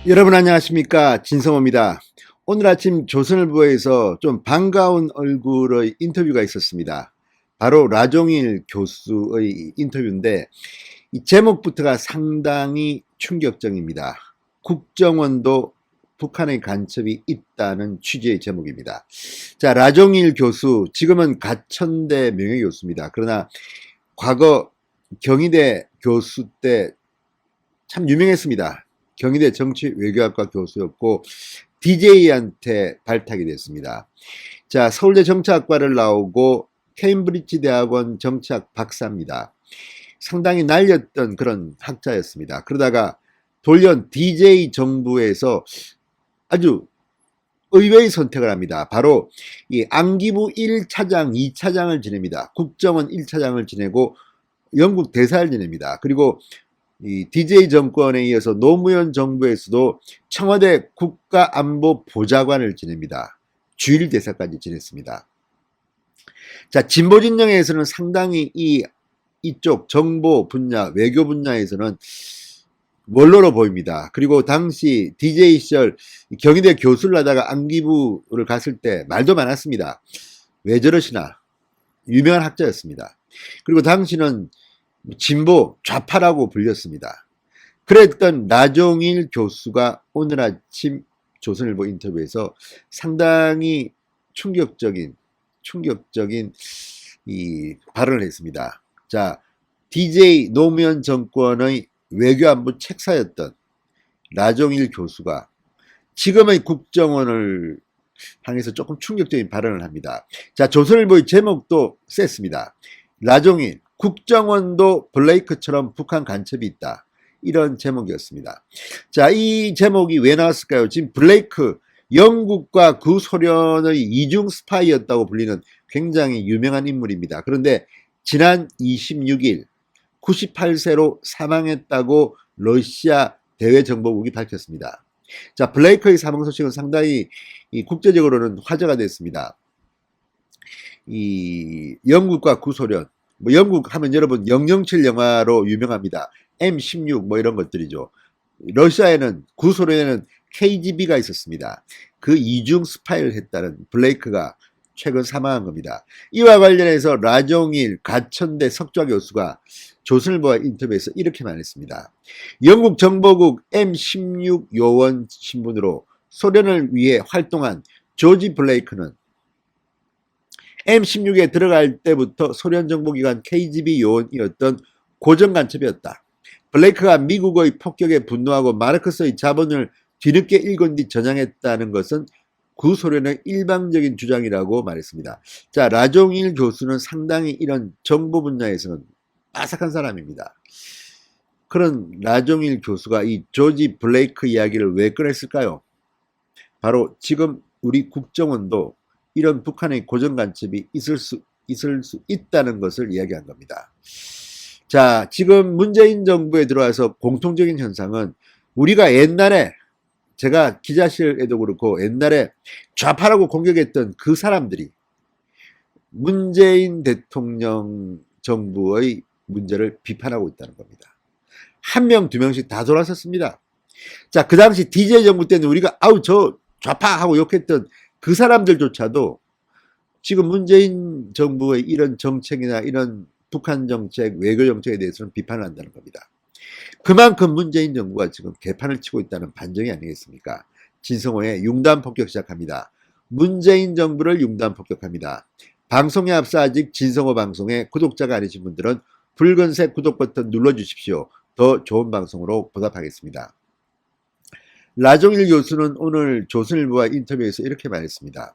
여러분 안녕하십니까, 진성호입니다. 오늘 아침 조선일보에서 좀 반가운 얼굴의 인터뷰가 있었습니다. 바로 라종일 교수의 인터뷰인데 이 제목부터가 상당히 충격적입니다. 국정원도 북한의 간첩이 있다는 취지의 제목입니다. 자, 라종일 교수, 지금은 가천대 명예교수입니다. 그러나 과거 경희대 교수 때 참 유명했습니다. 경희대 정치외교학과 교수였고 DJ한테 발탁이 됐습니다. 자, 서울대 정치학과를 나오고 케임브리지 대학원 정치학 박사입니다. 상당히 날렸던 그런 학자였습니다. 그러다가 돌연 DJ 정부에서 아주 의외의 선택을 합니다. 바로 이 안기부 1차장, 2차장을 지냅니다. 국정원 1차장을 지내고 영국 대사를 지냅니다. 그리고 이 DJ 정권에 이어서 노무현 정부에서도 청와대 국가안보보좌관을 지냅니다. 주일 대사까지 지냈습니다. 자, 진보 진영에서는 상당히 이쪽 정보 분야, 외교 분야에서는 원로로 보입니다. 그리고 당시 DJ 시절 경희대 교수를 하다가 안기부를 갔을 때 말도 많았습니다. 왜 저러시나? 유명한 학자였습니다. 그리고 당시는 진보 좌파라고 불렸습니다. 그랬던 라종일 교수가 오늘 아침 조선일보 인터뷰에서 상당히 충격적인 이 발언을 했습니다. 자, DJ 노무현 정권의 외교안보 책사였던 라종일 교수가 지금의 국정원을 향해서 조금 충격적인 발언을 합니다. 자, 조선일보의 제목도 셌습니다. 라종일, 국정원도 블레이크처럼 북한 간첩이 있다. 이런 제목이었습니다. 자, 이 제목이 왜 나왔을까요? 지금 블레이크, 영국과 구소련의 이중 스파이였다고 불리는 굉장히 유명한 인물입니다. 그런데 지난 26일 98세로 사망했다고 러시아 대외정보국이 밝혔습니다. 자, 블레이크의 사망 소식은 상당히 국제적으로는 화제가 됐습니다. 이 영국과 구소련, 뭐 영국 하면 여러분 007 영화로 유명합니다. M16 뭐 이런 것들이죠. 러시아에는, 구소련에는 KGB가 있었습니다. 그 이중 스파이를 했다는 블레이크가 최근 사망한 겁니다. 이와 관련해서 라종일 가천대 석좌 교수가 조선일보와 인터뷰에서 이렇게 말했습니다. 영국 정보국 M16 요원 신분으로 소련을 위해 활동한 조지 블레이크는 M16에 들어갈 때부터 소련 정보기관 KGB 요원이었던 고정간첩이었다. 블레이크가 미국의 폭격에 분노하고 마르크스의 자본을 뒤늦게 읽은 뒤 전향했다는 것은 구소련의 일방적인 주장이라고 말했습니다. 자, 라종일 교수는 상당히 이런 정보 분야에서는 빠삭한 사람입니다. 그런 라종일 교수가 이 조지 블레이크 이야기를 왜 꺼냈을까요? 바로 지금 우리 국정원도 이런 북한의 고정간첩이 있을 수 있다는 것을 이야기한 겁니다. 자, 지금 문재인 정부에 들어와서 공통적인 현상은 우리가 옛날에, 제가 기자실에도 그렇고 옛날에 좌파라고 공격했던 그 사람들이 문재인 대통령 정부의 문제를 비판하고 있다는 겁니다. 한 명, 두 명씩 다 돌아섰습니다. 자, 그 당시 DJ 정부 때는 우리가 아우 저 좌파 하고 욕했던 그 사람들조차도 지금 문재인 정부의 이런 정책이나 이런 북한 정책, 외교 정책에 대해서는 비판을 한다는 겁니다. 그만큼 문재인 정부가 지금 개판을 치고 있다는 반증이 아니겠습니까? 진성호의 융단 폭격 시작합니다. 문재인 정부를 융단 폭격합니다. 방송에 앞서 아직 진성호 방송에 구독자가 아니신 분들은 붉은색 구독 버튼 눌러주십시오. 더 좋은 방송으로 보답하겠습니다. 라종일 교수는 오늘 조선일보와 인터뷰에서 이렇게 말했습니다.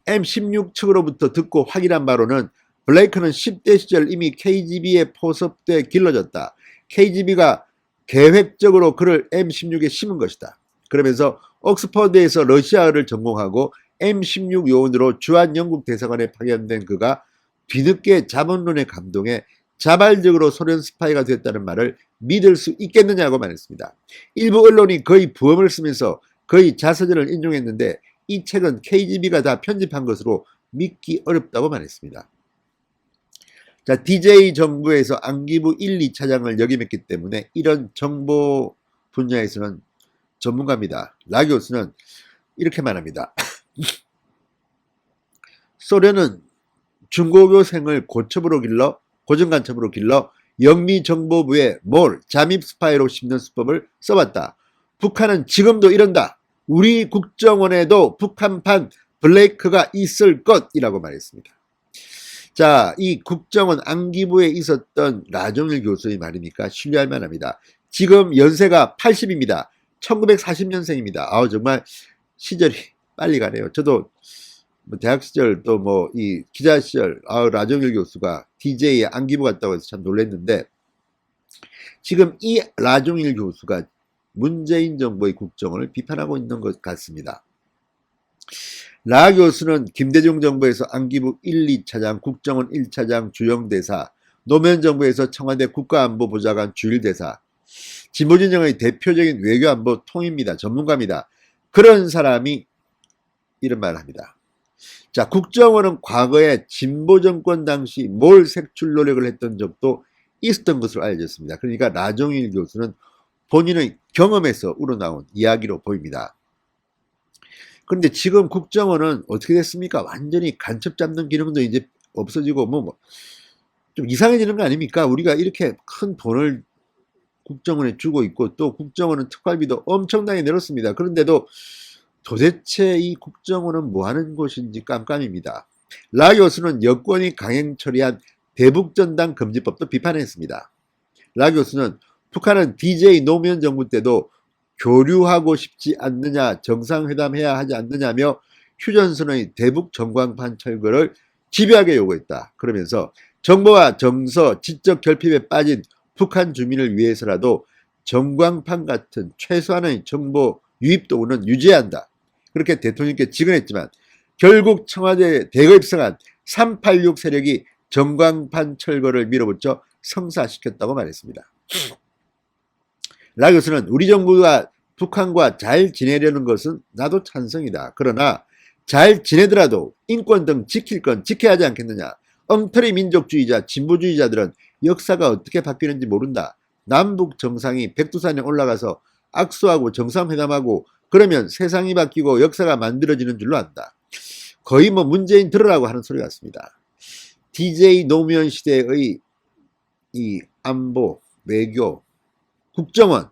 M16 측으로부터 듣고 확인한 바로는 블레이크는 10대 시절 이미 KGB에 포섭돼 길러졌다. KGB가 계획적으로 그를 M16에 심은 것이다. 그러면서 옥스퍼드에서 러시아어를 전공하고 M16 요원으로 주한 영국 대사관에 파견된 그가 뒤늦게 자본론에 감동해 자발적으로 소련 스파이가 됐다는 말을 믿을 수 있겠느냐고 말했습니다. 일부 언론이 거의 부엄을 쓰면서 거의 자서전을 인용했는데 이 책은 KGB가 다 편집한 것으로 믿기 어렵다고 말했습니다. 자, DJ 정부에서 안기부 1, 2차장을 역임했기 때문에 이런 정보 분야에서는 전문가입니다. 라 교수는 이렇게 말합니다. 소련은 중고교생을 고정간첩으로 길러 영미정보부에 잠입 스파이로 심는 수법을 써봤다. 북한은 지금도 이런다. 우리 국정원에도 북한판 블레이크가 있을 것이라고 말했습니다. 자, 이 국정원 안기부에 있었던 라종일 교수의 말이니까 신뢰할 만합니다. 지금 연세가 80입니다. 1940년생입니다. 정말 시절이 빨리 가네요. 저도 대학 시절 또 이 기자 시절 라종일 교수가 DJ의 안기부 같다고 해서 참 놀랐는데, 지금 이 라종일 교수가 문재인 정부의 국정원을 비판하고 있는 것 같습니다. 라 교수는 김대중 정부에서 안기부 1, 2차장, 국정원 1차장 주영대사, 노무현 정부에서 청와대 국가안보보좌관 주일대사, 진보진영의 대표적인 외교안보 통입니다. 전문가입니다. 그런 사람이 이런 말을 합니다. 자, 국정원은 과거에 진보정권 당시 색출 노력을 했던 적도 있었던 것으로 알려졌습니다. 그러니까 라종일 교수는 본인의 경험에서 우러나온 이야기로 보입니다. 그런데 지금 국정원은 어떻게 됐습니까? 완전히 간첩 잡는 기능도 이제 없어지고 좀 이상해지는 거 아닙니까? 우리가 이렇게 큰 돈을 국정원에 주고 있고, 또 국정원은 특활비도 엄청나게 내렸습니다. 그런데도 도대체 이 국정원은 뭐 하는 곳인지 깜깜입니다. 라 교수는 여권이 강행 처리한 대북전단 금지법도 비판했습니다. 라 교수는 북한은 DJ 노무현 정부 때도 교류하고 싶지 않느냐, 정상회담해야 하지 않느냐며 휴전선의 대북 전광판 철거를 집요하게 요구했다. 그러면서 정보와 정서, 지적 결핍에 빠진 북한 주민을 위해서라도 전광판 같은 최소한의 정보 유입 도구는 유지해야 한다. 그렇게 대통령께 직언했지만 결국 청와대에 대거입성한 386 세력이 전광판 철거를 밀어붙여 성사시켰다고 말했습니다. 라 교수는 우리 정부가 북한과 잘 지내려는 것은 나도 찬성이다. 그러나 잘 지내더라도 인권 등 지킬 건 지켜야 하지 않겠느냐. 엉터리 민족주의자, 진보주의자들은 역사가 어떻게 바뀌는지 모른다. 남북 정상이 백두산에 올라가서 악수하고 정상회담하고 그러면 세상이 바뀌고 역사가 만들어지는 줄로 안다. 거의 문재인 들으라고 하는 소리 같습니다. DJ 노무현 시대의 이 안보, 외교, 국정원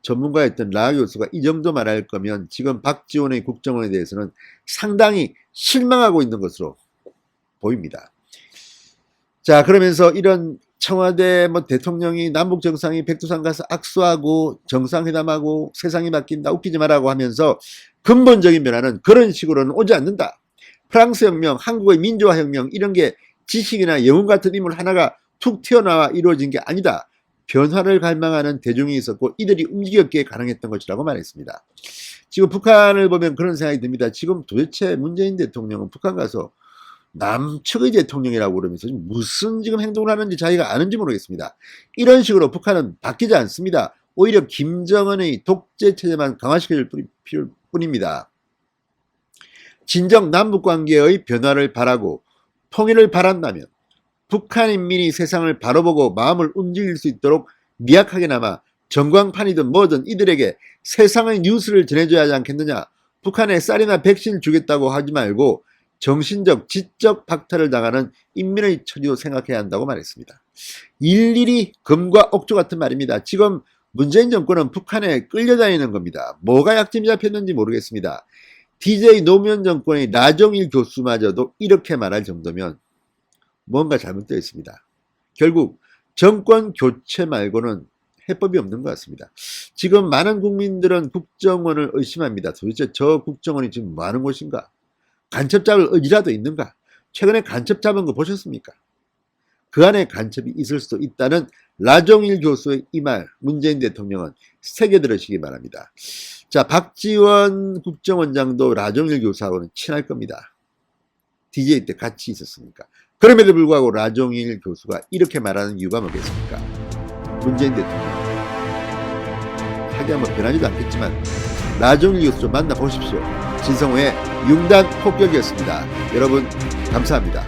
전문가였던 라 교수가 이 정도 말할 거면 지금 박지원의 국정원에 대해서는 상당히 실망하고 있는 것으로 보입니다. 자, 그러면서 이런 청와대 대통령이 남북 정상이 백두산 가서 악수하고 정상회담하고 세상이 바뀐다, 웃기지 마라고 하면서 근본적인 변화는 그런 식으로는 오지 않는다. 프랑스 혁명, 한국의 민주화 혁명, 이런 게 지식이나 영웅 같은 인물 하나가 툭 튀어나와 이루어진 게 아니다. 변화를 갈망하는 대중이 있었고 이들이 움직였기에 가능했던 것이라고 말했습니다. 지금 북한을 보면 그런 생각이 듭니다. 지금 도대체 문재인 대통령은 북한 가서 남측의 대통령이라고 그러면서 무슨 지금 행동을 하는지 자기가 아는지 모르겠습니다. 이런 식으로 북한은 바뀌지 않습니다. 오히려 김정은의 독재 체제만 강화시켜줄 뿐입니다. 진정 남북관계의 변화를 바라고 통일을 바란다면 북한 인민이 세상을 바로 보고 마음을 움직일 수 있도록 미약하게나마 전광판이든 뭐든 이들에게 세상의 뉴스를 전해줘야 하지 않겠느냐. 북한에 쌀이나 백신 주겠다고 하지 말고 정신적, 지적 박탈을 당하는 인민의 처리도 생각해야 한다고 말했습니다. 일일이 금과 억조 같은 말입니다. 지금 문재인 정권은 북한에 끌려다니는 겁니다. 뭐가 약점이 잡혔는지 모르겠습니다. DJ 노무현 정권의 라종일 교수마저도 이렇게 말할 정도면 뭔가 잘못되어 있습니다. 결국 정권 교체 말고는 해법이 없는 것 같습니다. 지금 많은 국민들은 국정원을 의심합니다. 도대체 저 국정원이 지금 뭐 하는 곳인가? 간첩 잡을 의지라도 있는가? 최근에 간첩 잡은 거 보셨습니까? 그 안에 간첩이 있을 수도 있다는 라종일 교수의 이 말, 문재인 대통령은 새겨 들으시기 바랍니다. 자, 박지원 국정원장도 라종일 교수하고는 친할 겁니다. DJ 때 같이 있었으니까. 그럼에도 불구하고 라종일 교수가 이렇게 말하는 이유가 뭐겠습니까? 문재인 대통령. 하기야 변하지도 않겠지만 라종일 교수 좀 만나보십시오. 진성호의 융단 폭격이었습니다. 여러분 감사합니다.